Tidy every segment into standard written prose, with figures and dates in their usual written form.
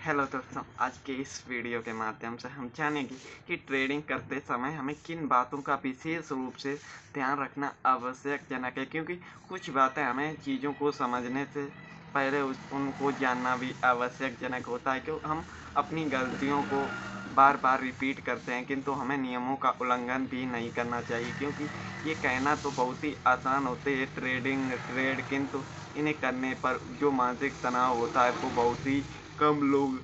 Hello दोस्तों, आज के इस वीडियो के माध्यम से हम जानेंगे कि ट्रेडिंग करते समय हमें किन बातों का विशेष रूप से ध्यान रखना आवश्यकजनक है, क्योंकि कुछ बातें हमें चीज़ों को समझने से पहले उनको जानना भी आवश्यकजनक होता है। क्यों हम अपनी गलतियों को बार बार रिपीट करते हैं, किंतु हमें नियमों का उल्लंघन भी नहीं करना चाहिए, क्योंकि ये कहना तो बहुत ही आसान होते है ट्रेड, किंतु इन्हें करने पर जो मानसिक तनाव होता है वो बहुत ही कम लोग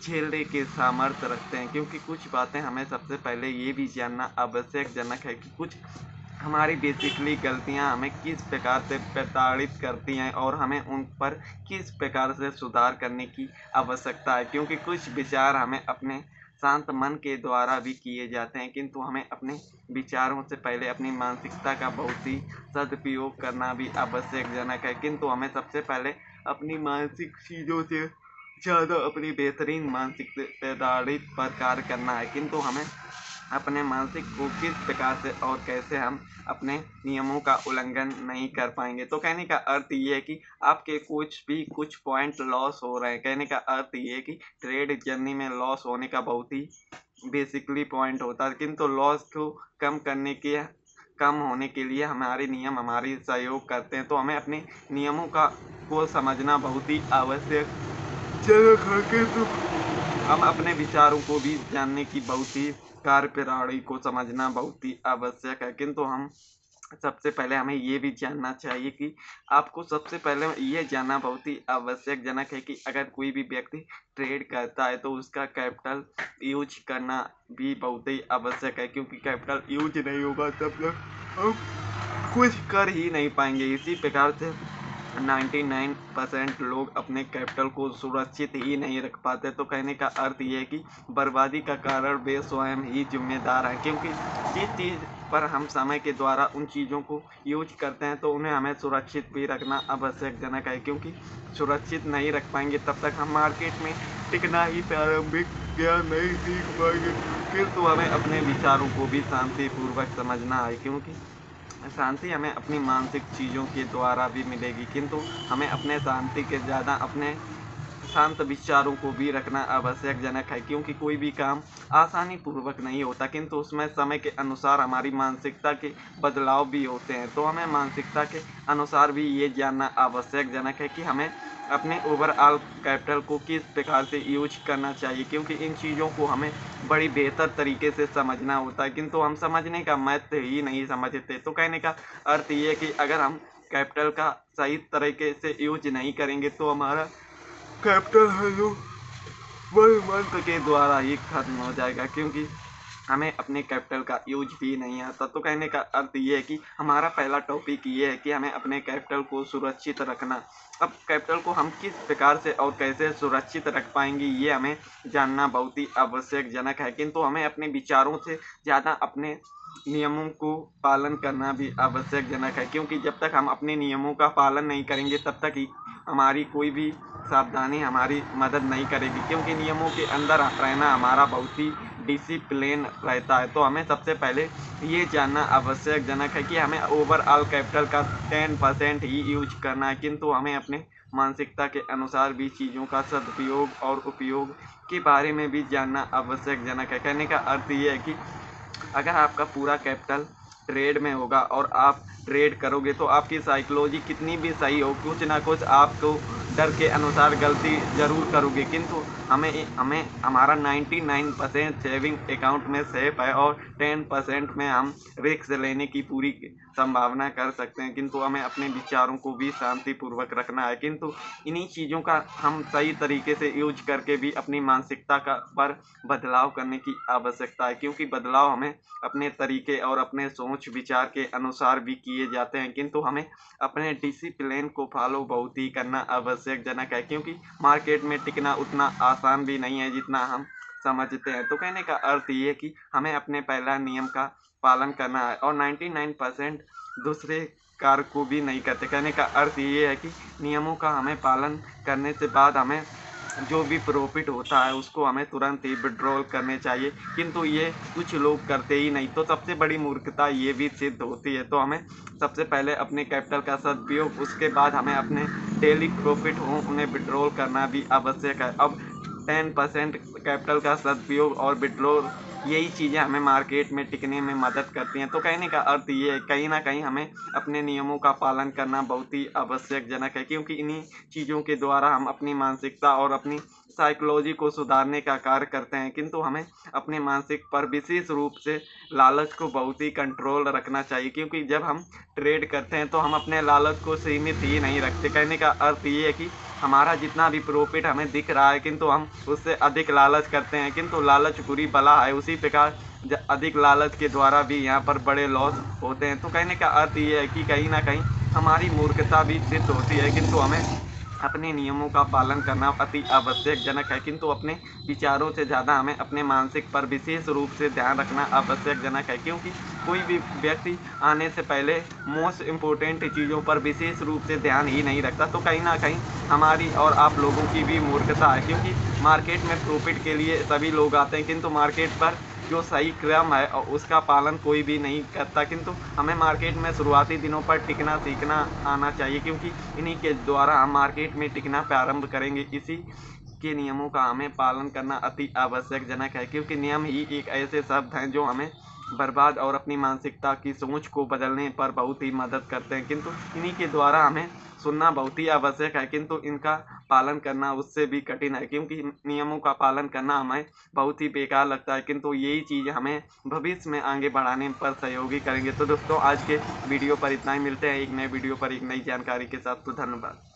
झेलने के सामर्थ्य रखते हैं। क्योंकि कुछ बातें हमें सबसे पहले ये भी जानना आवश्यकजनक है कि कुछ हमारी बेसिकली गलतियां हमें किस प्रकार से प्रताड़ित करती हैं और हमें उन पर किस प्रकार से सुधार करने की आवश्यकता है। क्योंकि कुछ विचार हमें अपने शांत मन के द्वारा भी किए जाते हैं, किंतु हमें अपने विचारों से पहले अपनी मानसिकता का बहुत ही सदुपयोग करना भी आवश्यकजनक है। किंतु हमें सबसे पहले अपनी मानसिक चीज़ों से ज़्यादा अपनी बेहतरीन मानसिक निर्धारित पर कार्य करना है। किंतु हमें अपने मानसिक को किस प्रकार से और कैसे हम अपने नियमों का उल्लंघन नहीं कर पाएंगे। तो कहने का अर्थ ये है कि आपके कुछ पॉइंट लॉस हो रहे हैं। कहने का अर्थ ये है कि ट्रेड जर्नी में लॉस होने का बहुत ही बेसिकली पॉइंट होता है, किंतु लॉस को कम होने के लिए हमारे नियम हमारी सहयोग करते हैं। तो हमें अपने नियमों को समझना बहुत ही आवश्यक जनक है। किंतु हम अपने विचारों को भी जानने की बहुत ही कार्यप्रणाली को समझना बहुत ही आवश्यक है। किंतु हम सबसे पहले हमें ये भी जानना चाहिए कि आपको सबसे पहले ये जानना बहुत ही आवश्यकजनक है कि अगर कोई भी व्यक्ति ट्रेड करता है तो उसका कैपिटल यूज करना भी बहुत ही आवश्यक है। क्योंकि कैपिटल यूज नहीं होगा तब तक हम कुछ कर ही नहीं पाएंगे। इसी प्रकार से 99% लोग अपने कैपिटल को सुरक्षित ही नहीं रख पाते। तो कहने का अर्थ ये है कि बर्बादी का कारण वे स्वयं ही जिम्मेदार हैं। क्योंकि जिस चीज़ पर हम समय के द्वारा उन चीज़ों को यूज करते हैं तो उन्हें हमें सुरक्षित भी रखना आवश्यकजनक है। क्योंकि सुरक्षित नहीं रख पाएंगे तब तक हम मार्केट में टिकना ही प्रारंभिक ज्ञान नहीं सीख पाएंगे। किंतु हमें अपने विचारों को भी शांतिपूर्वक समझना है, क्योंकि शांति हमें अपनी मानसिक चीज़ों के द्वारा भी मिलेगी। किंतु हमें अपने शांति के ज़्यादा अपने शांत विचारों को भी रखना आवश्यकजनक है। क्योंकि कोई भी काम आसानी पूर्वक नहीं होता, किंतु उसमें समय के अनुसार हमारी मानसिकता के बदलाव भी होते हैं। तो हमें मानसिकता के अनुसार भी ये जानना आवश्यकजनक है कि हमें अपने ओवरऑल कैपिटल को किस प्रकार से यूज करना चाहिए। क्योंकि इन चीज़ों को हमें बड़ी बेहतर तरीके से समझना होता है, किंतु हम समझने का महत्व ही नहीं समझते। तो कहने का अर्थ ये है कि अगर हम कैपिटल का सही तरीके से यूज नहीं करेंगे तो हमारा कैपिटल है जो वन मंथ के द्वारा ही खत्म हो जाएगा। क्योंकि हमें अपने कैपिटल का यूज भी नहीं आता। तो कहने का अर्थ ये है कि हमारा पहला टॉपिक ये है कि हमें अपने कैपिटल को सुरक्षित रखना। अब कैपिटल को हम किस प्रकार से और कैसे सुरक्षित रख पाएंगे ये हमें जानना बहुत ही आवश्यकजनक है। किंतु हमें अपने विचारों से ज़्यादा अपने नियमों को पालन करना भी आवश्यकजनक है। क्योंकि जब तक हम अपने नियमों का पालन नहीं करेंगे तब तक ही हमारी कोई भी सावधानी हमारी मदद नहीं करेगी। क्योंकि नियमों के अंदर रहना हमारा बहुत ही डिसिप्लिन रहता है। तो हमें सबसे पहले ये जानना आवश्यकजनक है कि हमें ओवरऑल कैपिटल का 10% ही यूज करना है। किंतु हमें अपने मानसिकता के अनुसार भी चीज़ों का सदुपयोग और उपयोग के बारे में भी जानना आवश्यकजनक है। कहने का अर्थ ये है कि अगर आपका पूरा कैपिटल ट्रेड में होगा और आप ट्रेड करोगे तो आपकी साइकोलॉजी कितनी भी सही हो, कुछ ना कुछ आपको डर के अनुसार गलती ज़रूर करोगे। किंतु हमें हमें हमारा 99% सेविंग अकाउंट में सेफ है और 10% में हम रिस्क लेने की पूरी संभावना कर सकते हैं। किंतु हमें अपने विचारों को भी शांतिपूर्वक रखना है। किंतु इन्हीं चीज़ों का हम सही तरीके से यूज करके भी अपनी मानसिकता पर बदलाव करने की आवश्यकता है। क्योंकि बदलाव हमें अपने तरीके और अपने सोच विचार के अनुसार भी किए जाते हैं। किंतु हमें अपने डिसिप्लिन को फॉलो बहुत ही करना आवश्यकजनक है। क्योंकि मार्केट में टिकना उतना आसान भी नहीं है जितना हम समझते हैं। तो कहने का अर्थ ये है कि हमें अपने पहला नियम का पालन करना है और 99% दूसरे कार्य को भी नहीं करते। कहने का अर्थ ये है कि नियमों का हमें पालन करने से बाद हमें जो भी प्रॉफिट होता है उसको हमें तुरंत ही विड्रॉल करने चाहिए। किंतु ये कुछ लोग करते ही नहीं। तो सबसे बड़ी मूर्खता ये भी सिद्ध होती है। तो हमें सबसे पहले अपने कैपिटल का सदुपयोग, उसके बाद हमें अपने डेली प्रॉफिट हो उन्हें विड्रॉल करना भी आवश्यक है। अब 10% कैपिटल का सदुपयोग और विड्रॉल, यही चीज़ें हमें मार्केट में टिकने में मदद करती हैं। तो कहने का अर्थ ये है, कहीं ना कहीं हमें अपने नियमों का पालन करना बहुत ही आवश्यकजनक है, क्योंकि इन्हीं चीज़ों के द्वारा हम अपनी मानसिकता और अपनी साइकोलॉजी को सुधारने का कार्य करते हैं। किंतु हमें अपने मानसिक पर विशेष रूप से लालच को बहुत ही कंट्रोल रखना चाहिए, क्योंकि जब हम ट्रेड करते हैं तो हम अपने लालच को सीमित ही नहीं रखते। कहने का अर्थ ये है कि हमारा जितना भी प्रॉफिट हमें दिख रहा है, किंतु हम उससे अधिक लालच करते हैं, किंतु लालच बुरी बला है। उसी प्रकार अधिक लालच के द्वारा भी यहाँ पर बड़े लॉस होते हैं। तो कहने का अर्थ ये है कि कहीं ना कहीं हमारी मूर्खता भी सिद्ध होती है, किंतु हमें अपने नियमों का पालन करना अति आवश्यकजनक है। किंतु अपने विचारों से ज़्यादा हमें अपने मानसिक पर विशेष रूप से ध्यान रखना आवश्यकजनक है, क्योंकि कोई भी व्यक्ति आने से पहले मोस्ट इम्पोर्टेंट चीज़ों पर विशेष रूप से ध्यान ही नहीं रखता। तो कहीं ना कहीं हमारी और आप लोगों की भी मूर्खता है, क्योंकि मार्केट में प्रॉफिट के लिए सभी लोग आते हैं, किंतु मार्केट पर जो सही क्रम है और उसका पालन कोई भी नहीं करता। किंतु हमें मार्केट में शुरुआती दिनों पर टिकना सीखना आना चाहिए, क्योंकि इन्हीं के द्वारा हम मार्केट में टिकना प्रारंभ करेंगे। इसी के नियमों का हमें पालन करना अति आवश्यकजनक है, क्योंकि नियम ही एक ऐसे शब्द हैं जो हमें बर्बाद और अपनी मानसिकता की सोच को बदलने पर बहुत ही मदद करते हैं। किंतु इन्हीं के द्वारा हमें सुनना बहुत ही आवश्यक है, किंतु इनका पालन करना उससे भी कठिन है, क्योंकि नियमों का पालन करना हमें बहुत ही बेकार लगता है, किंतु यही चीज़ हमें भविष्य में आगे बढ़ाने पर सहयोगी करेंगे। तो दोस्तों, आज के वीडियो पर इतना ही। मिलते हैं एक नए वीडियो पर एक नई जानकारी के साथ। तो धन्यवाद।